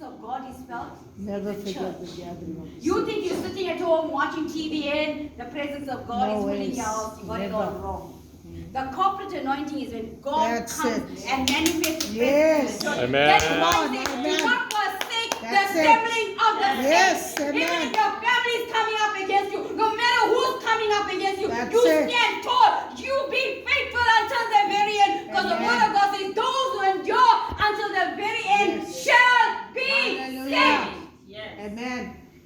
of God is felt? Never in the forget church. the gathering of the You saints. think you're sitting at home watching TV and the presence of God No is filling ways. your house. You got it all Never. wrong. The corporate anointing is when God That's comes it. and manifests His Yes. presence in the church. Amen. That is why he says, Amen. do not forsake the That's it. assembling of the Yes, saints. Even amen. if your family is coming up against you, no matter who's coming up against you, That's you it. stand tall. You be faithful until the very end. Because the Amen. word of God says, those who endure until the very end Yes. shall be Hallelujah. saved. Amen.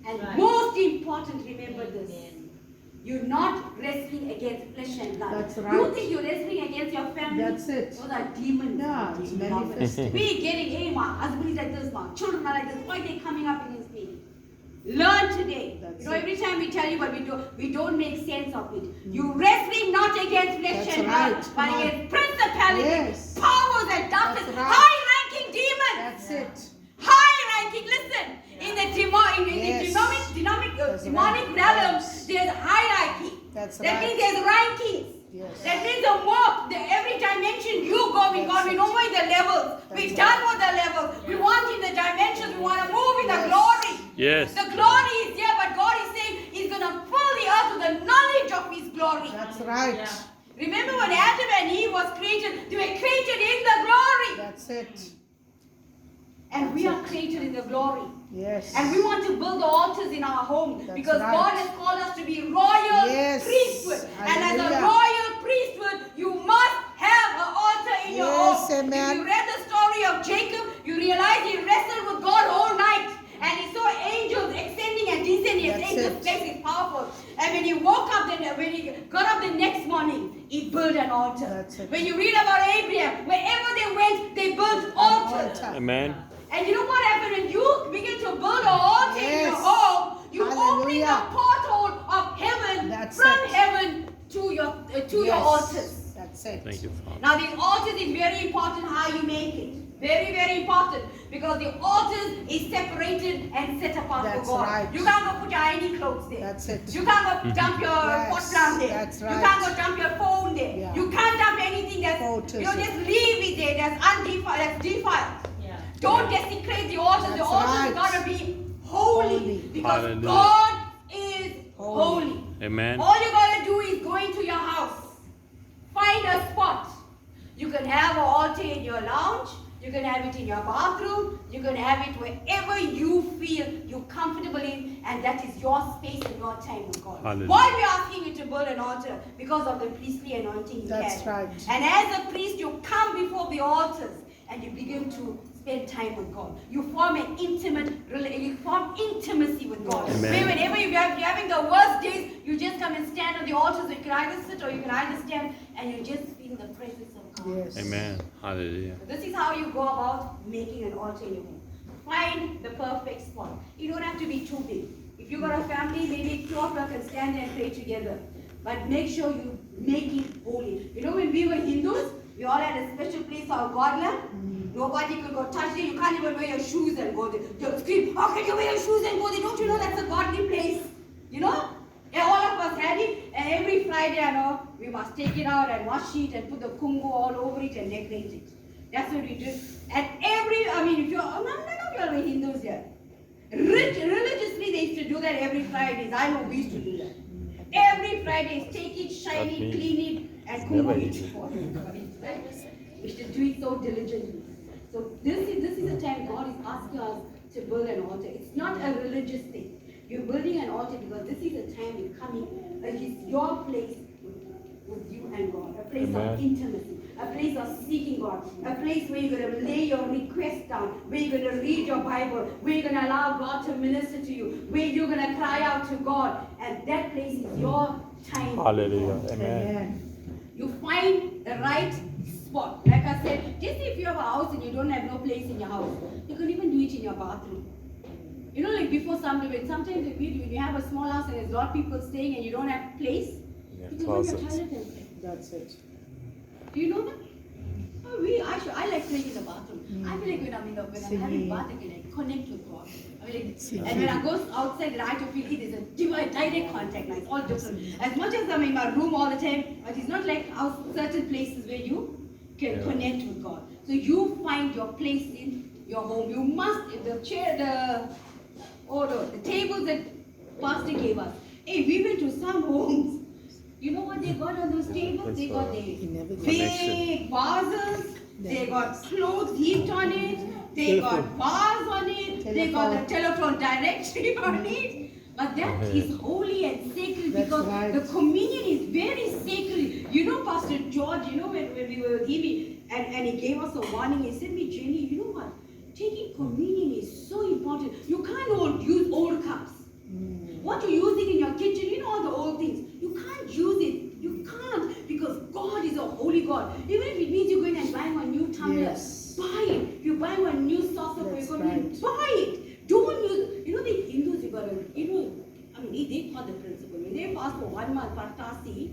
And Right. most important, remember this. You're not wrestling against flesh and blood. That's You right. think you're wrestling against your family? That's it. Those are demons. Yeah, it's manifesting. We getting, hey, my husband is like this, my children are like this. Why are they coming up against me? Learn today. That's you know, it. every time we tell you what we don't make sense of it. You're wrestling not against flesh That's and right. blood, but Come on. against principalities, Yes. powers and darkness, That's right. high-ranking demons. That's it. High-ranking, listen. In the Yes. That's demonic right. realms, Yes. there's hierarchy. That's That right. means there's rankings. Yes. That means the more, every dimension you go with God, we know where the levels. We've done with the levels. We want in the dimensions. We want to move in the Yes. glory. Yes. The glory is there, but God is saying He's going to fill the earth with the knowledge of His glory. That's right. Remember when Adam and Eve was created, they were created in the glory. That's it. And we are created in the glory. Yes. And we want to build the altars in our home That's because right. God has called us to be royal Yes. priesthood. And as a Hallelujah. royal priesthood, you must have an altar in your Yes, home. amen. If you read the story of Jacob, you realize he wrestled with God all night. And he saw angels ascending and descending. That's Angels' it. place is powerful. And when he woke up, when he got up the next morning, he built an altar. That's it. When you read about Abraham, wherever they went, they built altars. altar. Amen. And you know what happened when you begin to build an altar in your Yes. home? You opening the Hallelujah. porthole of heaven That's from it. heaven to your Yes. altars. That's it. Thank you, Father. Now these altars is very important how you make it. Very, very important. Because the altars is separated and set apart That's for God. right. You can't go put your ID clothes there. That's it. You can't go dump your Yes, pot plant there. that's You right. can't go dump your phone there. Yeah. You can't dump anything that's, Photos. just leave it there. That's undefiled. That's defiled. Don't desecrate the altars. The That's altars right. gotta be holy, Holy. because Hallelujah. God is Holy. holy. Amen. All you gotta do is go into your house, find a spot. You can have an altar in your lounge. You can have it in your bathroom. You can have it wherever you feel you're comfortable in, and that is your space and your time with God. Hallelujah. Why we are asking you to build an altar? Because of the priestly anointing you That's have. right. And as a priest, you come before the altars and you begin to spend time with God. You form an intimacy with God. Amen. Where whenever you're having the worst days, you just come and stand on the altars. You can either sit or you can either stand, and you just feel the presence of God. Yes. Amen. Hallelujah. This is how you go about making an altar in your home. Find the perfect spot. You don't have to be too big. If you got a family, maybe 2 of you can stand there and pray together. But make sure you make it holy. You know, when we were Hindus, we all had a special place for our God lamp. Nobody could go touch it. You can't even wear your shoes and go there. You scream, how can you wear your shoes and go there? Don't you know that's a godly place? You know? And all of us had it. And every Friday, I know, we must take it out and wash it and put the kungu all over it and decorate it. That's what we do. And if you're, none of you are Hindus here. Religiously, they used to do that every Fridays. I know we used to do that. Every Friday, take it, shine Not it, me. clean it, and Never kungu easy. it for everybody. We should do it so diligently. So this is a time God is asking us to build an altar. It's not a religious thing. You're building an altar because this is a time you're coming. It's your place with you and God. A place Amen. of intimacy. A place of seeking God. A place where you're going to lay your request down. Where you're going to read your Bible. Where you're going to allow God to minister to you. Where you're going to cry out to God. And that place is your time. Hallelujah. Amen. Amen. You find the right spot. Like I said, just if you have a house and you don't have no place in your house, you can even do it in your bathroom. You know, like before sometimes when you have a small house and there's a lot of people staying and you don't have place, Yeah, you can go in your closets. toilet and pray. That's it. Do you know that? Oh, I like praying in the bathroom. I feel like when I'm having bath, I can like connect with God. I mean, like, and when I go outside, I have to feel it is a direct contact. Now it's all different. As much as I'm in my room all the time, but it's not like certain places where you can connect with God. So you find your place in your home. You must, the tables that Pastor gave us. Hey, we went to some homes. You know what they got on those tables? They got their big vases. They got clothes heaped on it. They got bars on it. They got a telephone directory on it. But that is holy and sacred because the communion is very sacred. You know, Pastor George, you know, when we were with him and he gave us a warning, he said, Jenny, you know what? Taking communion is so important. You can't use old cups. What you're using in your kitchen, you know all the old things. You can't use it. You can't because God is a holy God. Even if it means you're going and buying a new tumbler, buy it. If you're buying a new saucer for your communion, buy it. Don't use, you know the Hindus, you got to, you know, I mean, they taught the principle. When they fast for 1 month, partasi,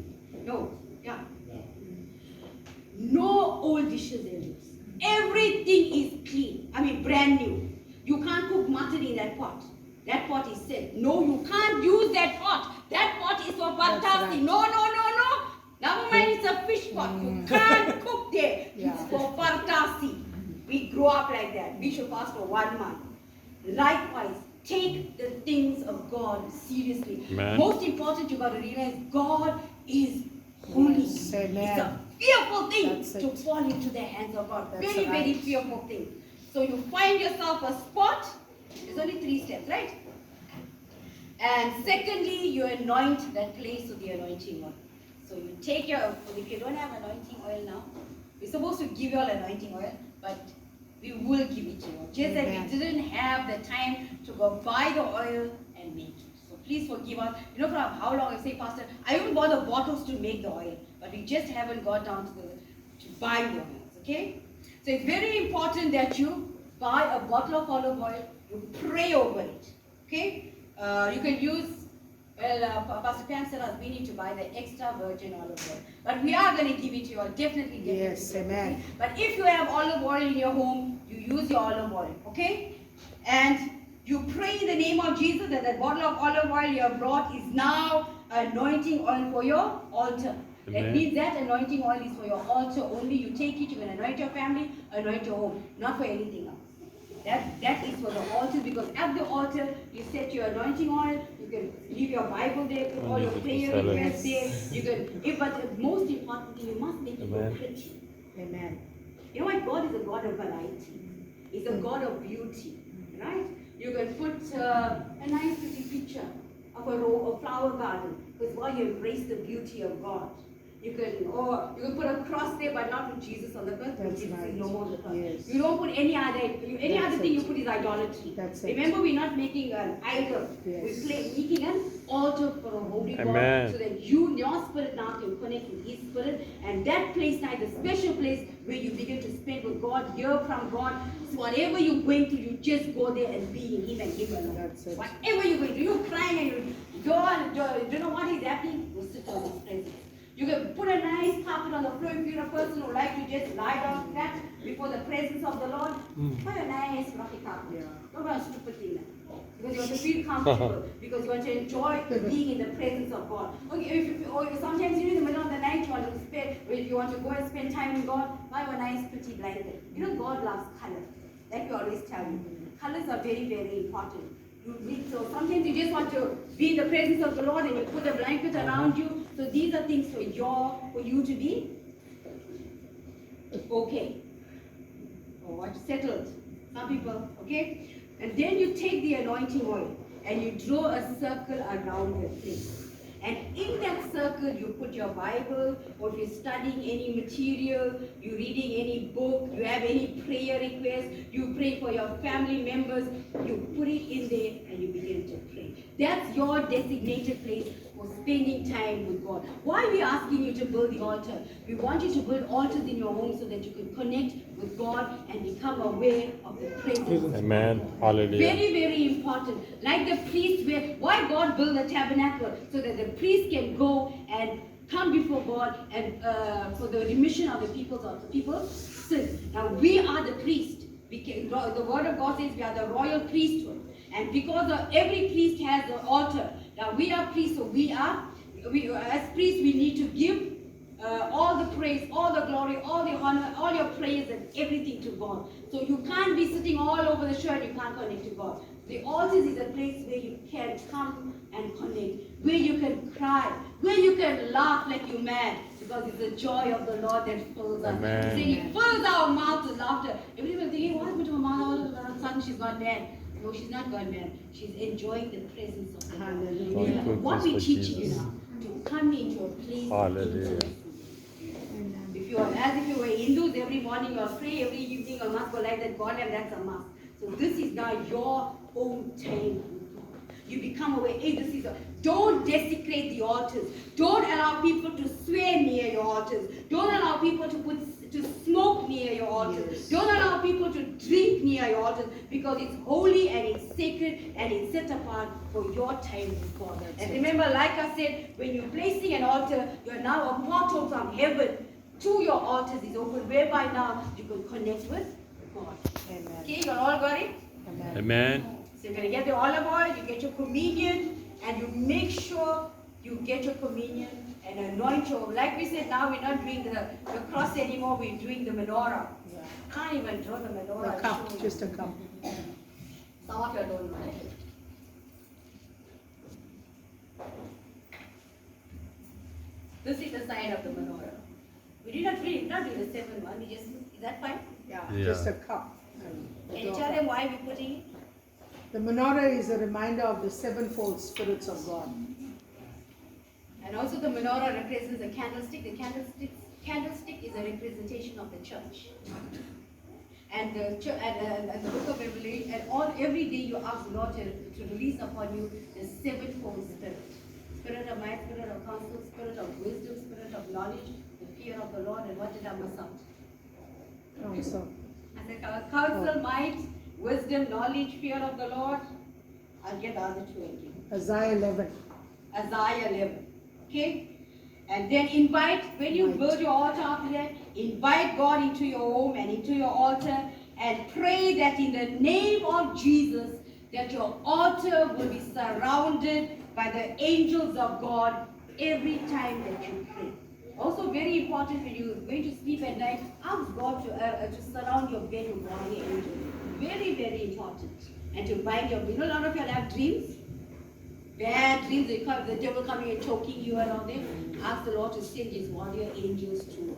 no old dishes they use. Everything is clean. I mean, brand new. You can't cook mutton in that pot. That pot is set. No, you can't use that pot. That pot is for partasi. No. Never mind, it's a fish pot. You can't cook there. It's for partasi. We grew up like that. We should fast for 1 month. Likewise, take the things of God seriously. Amen. Most important, you got to realize God is holy. Yes, amen. It's a fearful thing That's to it. fall into the hands of God. That's Very, very right. fearful thing. So you find yourself a spot. There's only 3 steps, right? And secondly, you anoint that place with the anointing oil. So you take your, if you don't have anointing oil now, we're supposed to give you all anointing oil, but we will give it to you. Just that we didn't have the time to go buy the oil and make it. So please forgive us. You know, for how long I say, Pastor, I even bought the bottles to make the oil, but we just haven't got down to buy the oils, okay? So it's very important that you buy a bottle of olive oil, you pray over it, okay? You can use, Pastor Pam said we need to buy the extra virgin olive oil. But we are going to give it to you. I'll definitely give it to you. Amen. But if you have olive oil in your home, you use your olive oil, okay? And you pray in the name of Jesus that the bottle of olive oil you have brought is now anointing oil for your altar. That Amen. means that anointing oil is for your altar only. You take it, you can anoint your family, anoint your home, not for anything else. That is for the altar because at the altar you set your anointing oil, you can leave your Bible there, put all your prayer requests there. You can, but the most important thing, you must make it look pretty. Amen. You know what? God is a God of variety. He's a God of beauty, right? You can put a nice pretty picture of a flower garden because why you embrace the beauty of God. You can put a cross there, but not with Jesus on the cross. That's Jesus right. is no more on the cross. Yes. You don't put any other thing you it. put is idolatry. That's it. Remember, we're not making an idol. Yes. We're making an altar for a holy Amen. God, so that your spirit now can connect with His spirit, and that place now is a special place where you begin to spend with God, hear from God. So whatever you're going through, you just go there and be in Him and Him alone. That's it. Whatever you're going through, you're crying and you don't know what is happening. Go sit on His presence. You can put a nice carpet on the floor if you're a person who likes to just lie down flat before the presence of the Lord. Put a nice rocky carpet. Don't buy a stupid thing. Because you want to feel comfortable. Because you want to enjoy being in the presence of God. Okay, or sometimes in the middle of the night you want to go and spend time with God, buy a nice pretty blanket. You know God loves color. Like we always tell you. Colors are very, very important. So sometimes you just want to be in the presence of the Lord and you put a blanket around you. So these are things for you to be okay. Or settled. Some people, okay? And then you take the anointing oil and you draw a circle around your face. And in that circle, you put your Bible, or if you're studying any material, you're reading any book, you have any prayer requests, you pray for your family members, you put it in there and you begin to pray. That's your designated place for spending time with God. Why are we asking you to build the altar? We want you to build altars in your home so that you can connect with God and become aware of the presence of Amen. God. Hallelujah. Very, very important. Like the priest, why God built the tabernacle? So that the priest can go and come before God and for the remission of the people's sin. Now we are the priest. The word of God says we are the royal priesthood. And because every priest has the altar. Now we are priests, so as priests we need to give all the praise, all the glory, all the honor, all your praise and everything to God. So you can't be sitting all over the show and you can't connect to God. The altars is a place where you can come and connect, where you can cry, where you can laugh like you're mad, because it's the joy of the Lord that fills us. Amen. He said He fills our mouth with laughter. Everybody thinking, what happened to my mom? All of a sudden she's gone mad. No, she's not gone mad. She's enjoying the presence of the Lord. Hallelujah. Yeah. What we Thank teach you, you Jesus. now, to come into a place Hallelujah. of intimacy. If you are, as if you were Hindus, every morning you are pray, every evening you must go like that God, and that's a must. So this is now your own time with God. You become aware, hey, this is don't desecrate the altars. Don't allow people to swear near your altars. Don't allow people to smoke near your altars. Yes. Don't allow people to drink near your altars, because it's holy and it's sacred and it's set apart for your time with God. And remember, like I said, when you're placing an altar, you're now a portal from heaven to your altars is open, whereby now you can connect with God. Amen. Okay, you all got it? Amen. Amen. So you're going to get the olive oil, you get your communion, and you make sure you get your communion and anoint your, like we said, now we're not doing the cross anymore, we're doing the menorah. Yeah. Can't even draw the menorah. A cup, just a cup. Some of you don't know. This is the sign of the menorah. We did not read, not do the seventh one, we just, is that fine? Yeah, Yeah. just a cup. Can you tell them why we're putting it? The menorah is a reminder of the sevenfold spirits of God. And also the menorah represents a candlestick. The candlestick is a representation of the church. And the book of Revelation, and every day you ask the Lord to release upon you the sevenfold spirit. Spirit of might, spirit of counsel, spirit of wisdom, spirit of knowledge, the fear of the Lord, and what did I miss out? Oh, so. I said counsel, might, wisdom, knowledge, fear of the Lord. I'll get the other two again. Isaiah 11. Isaiah 11. Okay? And then invite, when you Right. build your altar up there, invite God into your home and into your altar, and pray that in the name of Jesus, that your altar will be surrounded by the angels of God every time that you pray. Also very important, when you're going to sleep at night, ask God to surround your bed with godly angels. Very, very important. And to bind your, you know, a lot of you have dreams. Bad dreams, the devil coming and choking you and all that. Ask the Lord to send His warrior angels to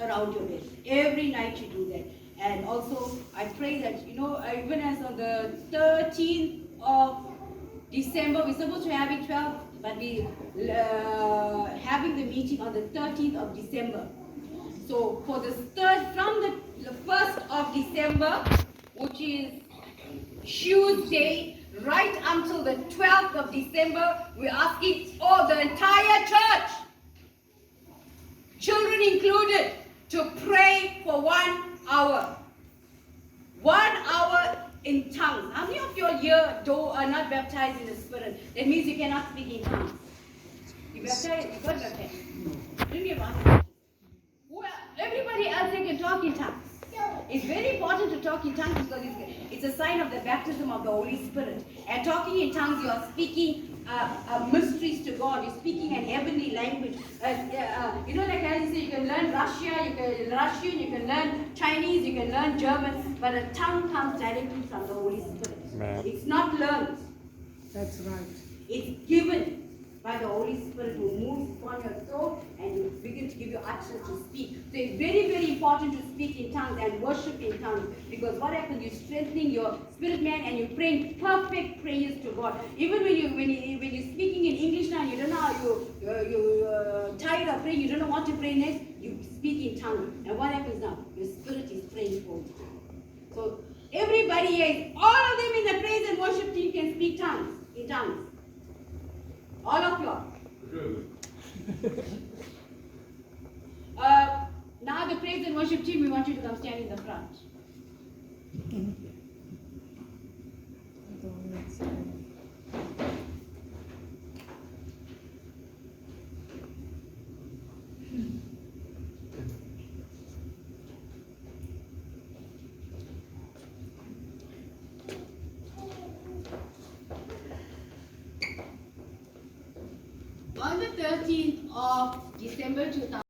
around your bed. Every night you do that. And also, I pray that, you know, even as on the 13th of December, we're supposed to have it 12th, but we having the meeting on the 13th of December. So for the from the 1st of December, which is Tuesday, right until the 12th of December, we're asking the entire church, children included, to pray for 1 hour. 1 hour in tongues. How many of you here are not baptized in the Spirit? That means you cannot speak in tongues. You baptized? You got baptized? Bring your hand. Well, everybody else they can talk in tongues. It's very important to talk in tongues because it's a sign of the baptism of the Holy Spirit. And talking in tongues, you are speaking mysteries to God. You're speaking an heavenly language. You know, like I say, you can learn Russian, you can learn Chinese, you can learn German, but a tongue comes directly from the Holy Spirit. Amen. It's not learned. That's right. It's given by the Holy Spirit, who moves upon your throat and you begin to give you utterance to speak. So it's very, very important to speak in tongues and worship in tongues, because what happens, you're strengthening your spirit man and you're praying perfect prayers to God. Even when you're speaking in English now, you don't know how you're tired of praying, you don't know what to pray next, you speak in tongues. And what happens now? Your spirit is praying for you. So everybody here, all of them in the praise and worship team can speak tongues, in tongues. All of you. Now the praise and worship team, we want you to come stand in the front. On the 13th of December 2000.